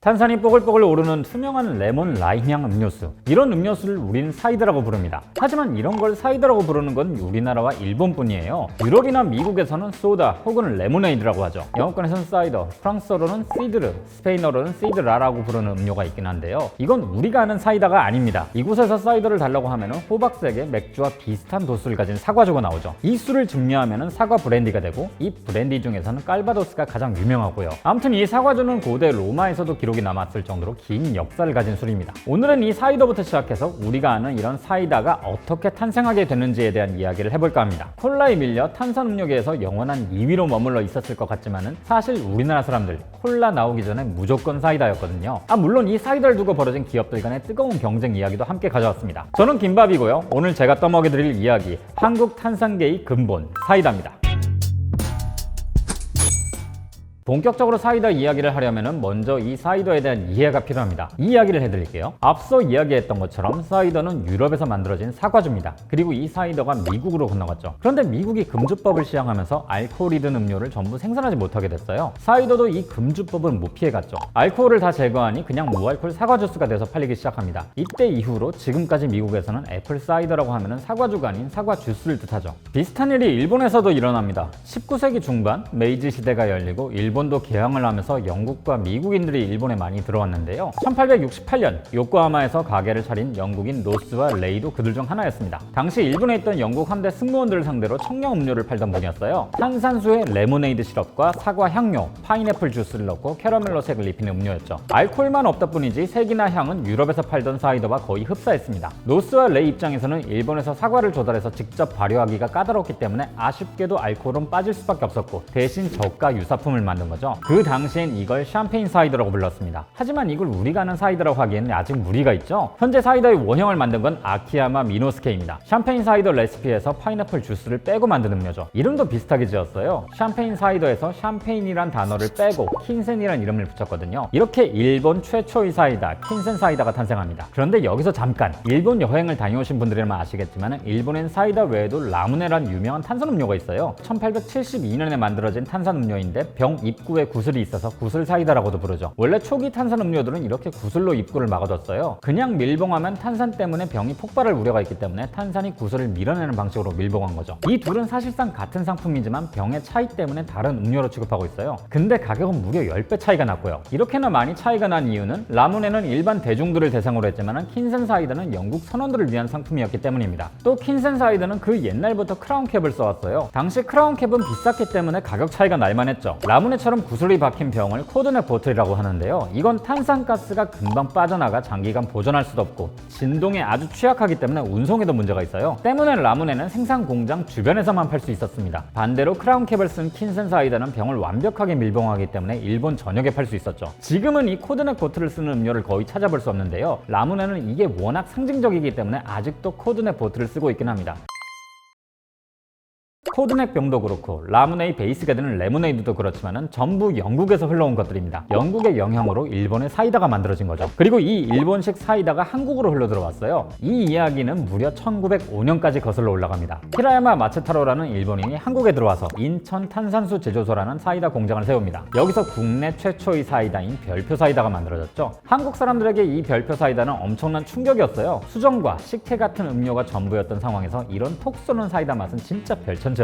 탄산이 뽀글뽀글 오르는 투명한 레몬 라임향 음료수. 이런 음료수를 우리는 사이다라고 부릅니다. 하지만 이런 걸 사이다라고 부르는 건 우리나라와 일본뿐이에요. 유럽이나 미국에서는 소다 혹은 레모네이드라고 하죠. 영어권에서는 사이더, 프랑스어로는 시드르, 스페인어로는 시드라라고 부르는 음료가 있긴 한데요. 이건 우리가 아는 사이다가 아닙니다. 이곳에서 사이더를 달라고 하면 호박색의 맥주와 비슷한 도수를 가진 사과주가 나오죠. 이 술을 증류하면 사과 브랜디가 되고, 이 브랜디 중에서는 깔바도스가 가장 유명하고요. 아무튼 이 사과주는 고대 로마에서도 기록이 남았을 정도로 긴 역사를 가진 술입니다. 오늘은 이 사이더부터 시작해서 우리가 아는 이런 사이다가 어떻게 탄생하게 됐는지에 대한 이야기를 해볼까 합니다. 콜라에 밀려 탄산음료계에서 영원한 2위로 머물러 있었을 것 같지만은 사실 우리나라 사람들 콜라 나오기 전에 무조건 사이다였거든요. 물론 이 사이다를 두고 벌어진 기업들 간의 뜨거운 경쟁 이야기도 함께 가져왔습니다. 저는 김밥이고요. 오늘 제가 떠먹여드릴 이야기, 한국 탄산계의 근본 사이다입니다. 본격적으로 사이다 이야기를 하려면 먼저 이 사이더에 대한 이해가 필요합니다. 이 이야기를 해드릴게요. 앞서 이야기했던 것처럼 사이더는 유럽에서 만들어진 사과주입니다. 그리고 이 사이더가 미국으로 건너갔죠. 그런데 미국이 금주법을 시행하면서 알코올이 든 음료를 전부 생산하지 못하게 됐어요. 사이더도 이 금주법은 못 피해갔죠. 알코올을 다 제거하니 그냥 무알콜 사과 주스가 돼서 팔리기 시작합니다. 이때 이후로 지금까지 미국에서는 애플 사이더라고 하면 사과주가 아닌 사과 주스를 뜻하죠. 비슷한 일이 일본에서도 일어납니다. 19세기 중반 메이지 시대가 열리고 일본도 개항을 하면서 영국과 미국인들이 일본에 많이 들어왔는데요. 1868년 요코하마에서 가게를 차린 영국인 로스와 레이도 그들 중 하나였습니다. 당시 일본에 있던 영국 함대 승무원들을 상대로 청량 음료를 팔던 분이었어요. 탄산수에 레모네이드 시럽과 사과 향료, 파인애플 주스를 넣고 캐러멜로 색을 입히는 음료였죠. 알코올만 없다 뿐이지 색이나 향은 유럽에서 팔던 사이더와 거의 흡사했습니다. 로스와 레이 입장에서는 일본에서 사과를 조달해서 직접 발효하기가 까다롭기 때문에 아쉽게도 알코올은 빠질 수밖에 없었고, 대신 저가 유사품을 만든 거죠. 그 당시엔 이걸 샴페인 사이더라고 불렀습니다. 하지만 이걸 우리가 아는 사이더라고 하기에는 아직 무리가 있죠. 현재 사이더의 원형을 만든 건 아키야마 미노스케입니다. 샴페인 사이더 레시피에서 파인애플 주스를 빼고 만든 음료죠. 이름도 비슷하게 지었어요. 샴페인 사이더에서 샴페인이란 단어를 빼고 킨센이란 이름을 붙였거든요. 이렇게 일본 최초의 사이다, 킨센 사이다가 탄생합니다. 그런데 여기서 잠깐, 일본 여행을 다녀오신 분들이라면 아시겠지만 일본엔 사이다 외에도 라무네란 유명한 탄산음료가 있어요. 1872년에 만들어진 탄산음료인데 병 입구에 구슬이 있어서 구슬 사이다라고도 부르죠. 원래 초기 탄산음료들은 이렇게 구슬로 입구를 막아뒀어요. 그냥 밀봉하면 탄산 때문에 병이 폭발할 우려가 있기 때문에 탄산이 구슬을 밀어내는 방식으로 밀봉한 거죠. 이 둘은 사실상 같은 상품이지만 병의 차이 때문에 다른 음료로 취급하고 있어요. 근데 가격은 무려 10배 차이가 났고요. 이렇게나 많이 차이가 난 이유는 라무네는 일반 대중들을 대상으로 했지만 킨센 사이다는 영국 선원들을 위한 상품이었기 때문입니다. 또 킨센 사이다는 그 옛날부터 크라운캡을 써왔어요. 당시 크라운캡은 비쌌기 때문에 가격 차이가 날만했죠. 라무네처럼 구슬이 박힌 병을 코드넥 보틀이라고 하는데요. 이건 탄산가스가 금방 빠져나가 장기간 보존할 수도 없고 진동에 아주 취약하기 때문에 운송에도 문제가 있어요. 때문에 라무네는 생산 공장 주변에서만 팔 수 있었습니다. 반대로 크라운캡을 쓴 킨센 사이다는 병을 완벽하게 밀봉하기 때문에 일본 전역에 팔 수 있었죠. 지금은 이 코드넥 보틀을 쓰는 음료를 거의 찾아볼 수 없는데요. 라무네는 이게 워낙 상징적이기 때문에 아직도 코드넥 보틀을 쓰고 있긴 합니다. 코드넥 병도 그렇고 라무네의 베이스가 되는 레모네이드도 그렇지만은 전부 영국에서 흘러온 것들입니다. 영국의 영향으로 일본의 사이다가 만들어진 거죠. 그리고 이 일본식 사이다가 한국으로 흘러 들어왔어요. 이 이야기는 무려 1905년까지 거슬러 올라갑니다. 히라야마 마츠타로라는 일본인이 한국에 들어와서 인천 탄산수 제조소라는 사이다 공장을 세웁니다. 여기서 국내 최초의 사이다인 별표 사이다가 만들어졌죠. 한국 사람들에게 이 별표 사이다는 엄청난 충격이었어요. 수정과 식혜 같은 음료가 전부였던 상황에서 이런 톡 쏘는 사이다 맛은 진짜 별천재였거든요.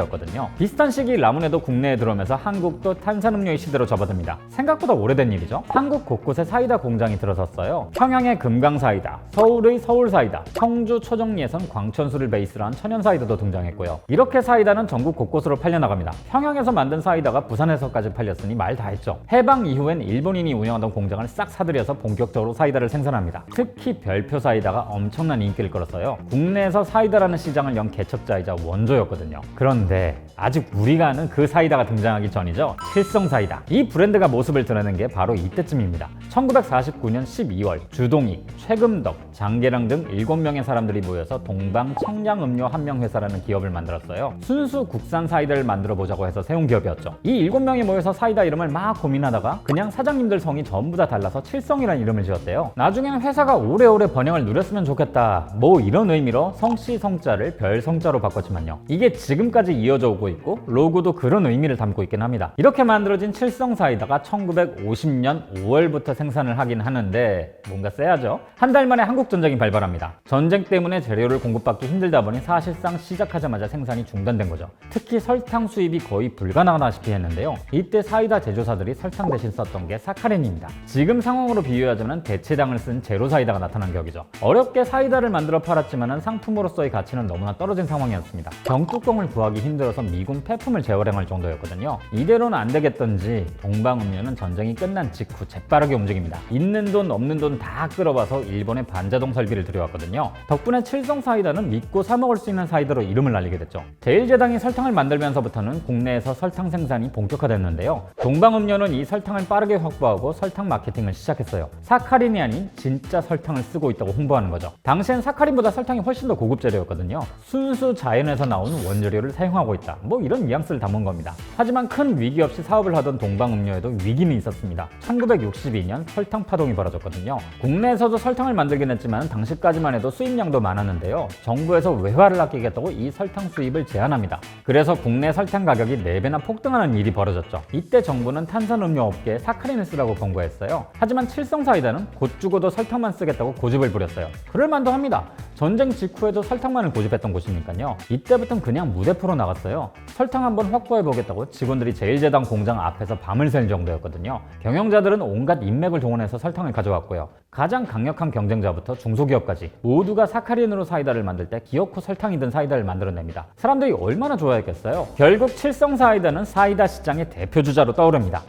비슷한 시기 라무네도 국내에 들어오면서 한국도 탄산음료의 시대로 접어듭니다. 생각보다 오래된 일이죠. 한국 곳곳에 사이다 공장이 들어섰어요. 평양의 금강사이다, 서울의 서울사이다, 청주 초정리에선 광천수를 베이스로 한 천연사이다도 등장했고요. 이렇게 사이다는 전국 곳곳으로 팔려나갑니다. 평양에서 만든 사이다가 부산에서까지 팔렸으니 말 다 했죠. 해방 이후엔 일본인이 운영하던 공장을 싹 사들여서 본격적으로 사이다를 생산합니다. 특히 별표 사이다가 엄청난 인기를 끌었어요. 국내에서 사이다라는 시장을 연 개척자이자 원조였거든요. 그런데 아직 우리가 아는 그 사이다가 등장하기 전이죠. 칠성사이다. 이 브랜드가 모습을 드러낸 게 바로 이때쯤입니다. 1949년 12월 주동익, 최금덕, 장계랑 등 7명의 사람들이 모여서 동방 청량음료 한명회사라는 기업을 만들었어요. 순수 국산 사이다를 만들어 보자고 해서 세운 기업이었죠. 이 7명이 모여서 사이다 이름을 막 고민하다가 그냥 사장님들 성이 전부 다 달라서 칠성이라는 이름을 지었대요. 나중에는 회사가 오래오래 번영을 누렸으면 좋겠다, 뭐 이런 의미로 성씨 성자를 별 성자로 바꿨지만요. 이게 지금까지 이어져 오고 있고 로고도 그런 의미를 담고 있긴 합니다. 이렇게 만들어진 칠성 사이다가 1950년 5월부터 생산을 하긴 하는데 뭔가 쎄하죠? 한 달 만에 한국 전쟁이 발발합니다. 전쟁 때문에 재료를 공급받기 힘들다 보니 사실상 시작하자마자 생산이 중단된 거죠. 특히 설탕 수입이 거의 불가능하다시피 했는데요. 이때 사이다 제조사들이 설탕 대신 썼던 게 사카린입니다. 지금 상황으로 비유하자면 대체당을 쓴 제로 사이다가 나타난 격이죠. 어렵게 사이다를 만들어 팔았지만 상품으로서의 가치는 너무나 떨어진 상황이었습니다. 병뚜껑을 구하기 힘들어서 미군 폐품을 재활용할 정도였거든요. 이대로는 안 되겠던지 동방음료는 전쟁이 끝난 직후 재빠르게 움직입니다. 있는 돈 없는 돈 다 끌어와서 일본의 반자동 설비를 들여왔거든요. 덕분에 칠성 사이다는 믿고 사 먹을 수 있는 사이다로 이름을 날리게 됐죠. 제1제당이 설탕을 만들면서부터는 국내에서 설탕 생산이 본격화됐는데요. 동방음료는 이 설탕을 빠르게 확보하고 설탕 마케팅을 시작했어요. 사카린이 아닌 진짜 설탕을 쓰고 있다고 홍보하는 거죠. 당시엔 사카린보다 설탕이 훨씬 더 고급 재료였거든요. 순수 자연에서 나온 원재료를 사용하고 있다. 뭐 이런 뉘앙스를 담은 겁니다. 하지만 큰 위기 없이 사업을 하던 동방음료에도 위기는 있었습니다. 1962년 설탕 파동이 벌어졌거든요. 국내에서도 설탕을 만들긴 했지만 당시까지만 해도 수입량도 많았는데요. 정부에서 외화를 아끼겠다고 이 설탕 수입을 제한합니다. 그래서 국내 설탕 가격이 4배나 폭등하는 일이 벌어졌죠. 이때 정부는 탄산음료 업계에 사카린을 쓰라고 권고했어요. 하지만 칠성 사이다는 곧 죽어도 설탕만 쓰겠다고 고집을 부렸어요. 그럴만도 합니다. 전쟁 직후에도 설탕만을 고집했던 곳이니까요. 이때부터는 그냥 무대포로 나갔어요. 설탕 한번 확보해보겠다고 직원들이 제1제당 공장 앞에서 밤을 샌 정도였거든요. 경영자들은 온갖 인맥을 동원해서 설탕을 가져왔고요. 가장 강력한 경쟁자부터 중소기업까지 모두가 사카린으로 사이다를 만들 때 기어코 설탕이 든 사이다를 만들어냅니다. 사람들이 얼마나 좋아했겠어요? 결국 칠성 사이다는 사이다 시장의 대표주자로 떠오릅니다.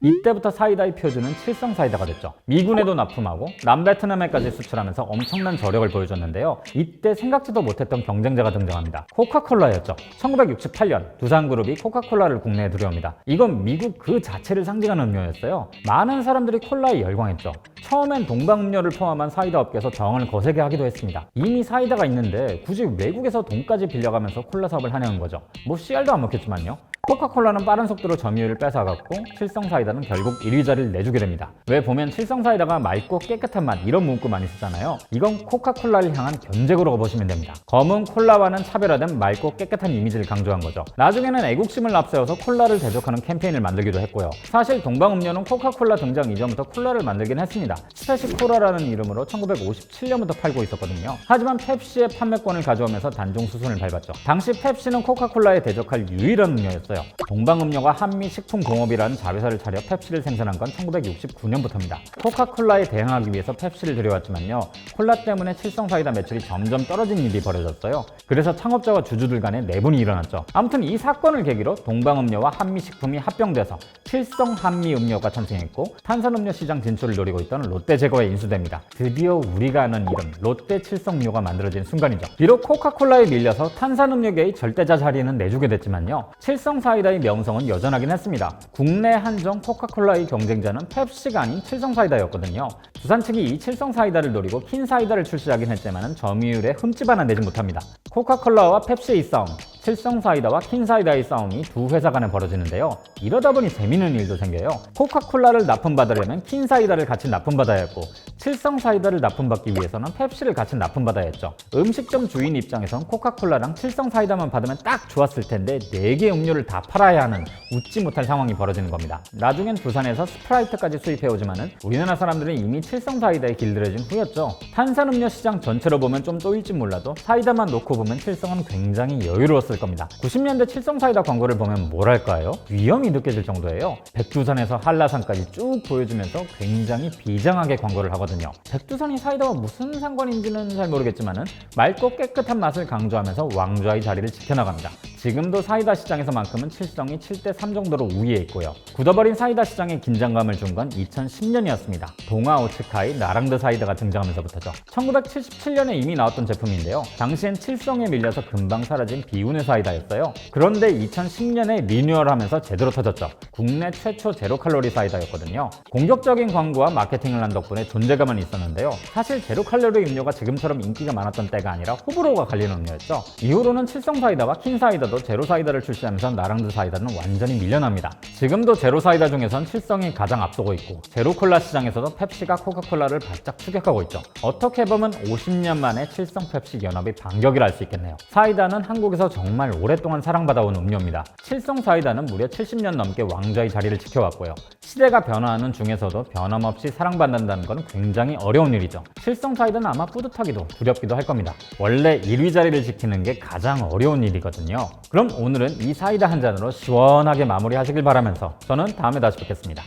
이때부터 사이다의 표준은 칠성 사이다가 됐죠. 미군에도 납품하고 남베트남에까지 수출하면서 엄청난 저력을 보여줬는데요. 이때 생각지도 못했던 경쟁자가 등장합니다. 코카콜라였죠. 1968년 두산그룹이 코카콜라를 국내에 들여옵니다. 이건 미국 그 자체를 상징하는 음료였어요. 많은 사람들이 콜라에 열광했죠. 처음엔 동방음료를 포함한 사이다 업계에서 저항을 거세게 하기도 했습니다. 이미 사이다가 있는데 굳이 외국에서 돈까지 빌려가면서 콜라 사업을 하냐는 거죠. 뭐 씨알도 안 먹겠지만요. 코카콜라는 빠른 속도로 점유율을 뺏어갔고 칠성 사이다는 결국 1위 자리를 내주게 됩니다. 왜 보면 칠성 사이다가 맑고 깨끗한 맛 이런 문구 많이 쓰잖아요. 이건 코카콜라를 향한 견제구로 보시면 됩니다. 검은 콜라와는 차별화된 맑고 깨끗한 이미지를 강조한 거죠. 나중에는 애국심을 앞세워서 콜라를 대적하는 캠페인을 만들기도 했고요. 사실 동방음료는 코카콜라 등장 이전부터 콜라를 만들긴 했습니다. 스페시콜라라는 이름으로 1957년부터 팔고 있었거든요. 하지만 펩시의 판매권을 가져오면서 단종 수순을 밟았죠. 당시 펩시는 코카콜라에 대적할 유일한 음료였어요. 동방음료가 한미식품공업이라는 자회사를 차려 펩시를 생산한 건 1969년부터입니다. 코카콜라에 대항하기 위해서 펩시를 들여왔지만요. 콜라 때문에 칠성 사이다 매출이 점점 떨어진 일이 벌어졌어요. 그래서 창업자와 주주들 간에 내분이 일어났죠. 아무튼 이 사건을 계기로 동방음료와 한미식품이 합병돼서 칠성 한미음료가 탄생했고 탄산음료 시장 진출을 노리고 있던 롯데제거에 인수됩니다. 드디어 우리가 아는 이름 롯데 칠성음료가 만들어진 순간이죠. 비록 코카콜라에 밀려서 탄산음료계의 절대자 자리는 내주게 됐지만요. 칠성 사이다의 명성은 여전하긴 했습니다. 국내 한정 코카콜라의 경쟁자는 펩시가 아닌 칠성 사이다였거든요. 두산 측이 이 칠성 사이다를 노리고 킨 사이다를 출시하긴 했지만 점유율에 흠집 하나 내지 못합니다. 코카콜라와 펩시의 싸움, 칠성 사이다와 킨 사이다의 싸움이 두 회사 간에 벌어지는데요. 이러다 보니 재밌는 일도 생겨요. 코카콜라를 납품받으려면 킨 사이다를 같이 납품받아야 했고 칠성 사이다를 납품받기 위해서는 펩시를 같이 납품받아야 했죠. 음식점 주인 입장에선 코카콜라랑 칠성 사이다만 받으면 딱 좋았을 텐데 4개 음료를 다 팔아야 하는 웃지 못할 상황이 벌어지는 겁니다. 나중엔 두산에서 스프라이트까지 수입해오지만은 우리나라 사람들은 이미 칠성 사이다에 길들여진 후였죠. 탄산음료 시장 전체로 보면 좀 또일지 몰라도 사이다만 놓고 보면 칠성은 굉장히 여유로웠을 겁니다. 90년대 칠성 사이다 광고를 보면 뭐랄까요? 위험이 느껴질 정도예요. 백두산에서 한라산까지 쭉 보여주면서 굉장히 비장하게 광고를 하거든요. 백두산이 사이다와 무슨 상관인지는 잘 모르겠지만은 맑고 깨끗한 맛을 강조하면서 왕좌의 자리를 지켜나갑니다. 지금도 사이다 시장에서만큼은 칠성이 7대3 정도로 우위에 있고요. 굳어버린 사이다 시장에 긴장감을 준 건 2010년이었습니다. 동아 오츠카의 나랑드 사이다가 등장하면서부터죠. 1977년에 이미 나왔던 제품인데요. 당시엔 칠성에 밀려서 금방 사라진 비운의 사이다였어요. 그런데 2010년에 리뉴얼하면서 제대로 터졌죠. 국내 최초 제로 칼로리 사이다였거든요. 공격적인 광고와 마케팅을 한 덕분에 존재 존재감은 있었는데요. 사실 제로 칼로리 음료가 지금처럼 인기가 많았던 때가 아니라 호불호가 갈리는 음료였죠. 이후로는 칠성 사이다와 킨 사이다도 제로 사이다를 출시하면서 나랑드 사이다는 완전히 밀려납니다. 지금도 제로 사이다 중에선 칠성이 가장 앞서고 있고 제로 콜라 시장에서도 펩시가 코카콜라를 바짝 추격하고 있죠. 어떻게 보면 50년 만에 칠성 펩시 연합이 반격이라 할 수 있겠네요. 사이다는 한국에서 정말 오랫동안 사랑받아온 음료입니다. 칠성 사이다는 무려 70년 넘게 왕좌의 자리를 지켜왔고요. 시대가 변화하는 중에서도 변함없이 사랑받는다는 건 굉장히 어려운 일이죠. 칠성 사이다는 아마 뿌듯하기도 두렵기도 할 겁니다. 원래 1위 자리를 지키는 게 가장 어려운 일이거든요. 그럼 오늘은 이 사이다 한 잔으로 시원하게 마무리하시길 바라면서 저는 다음에 다시 뵙겠습니다.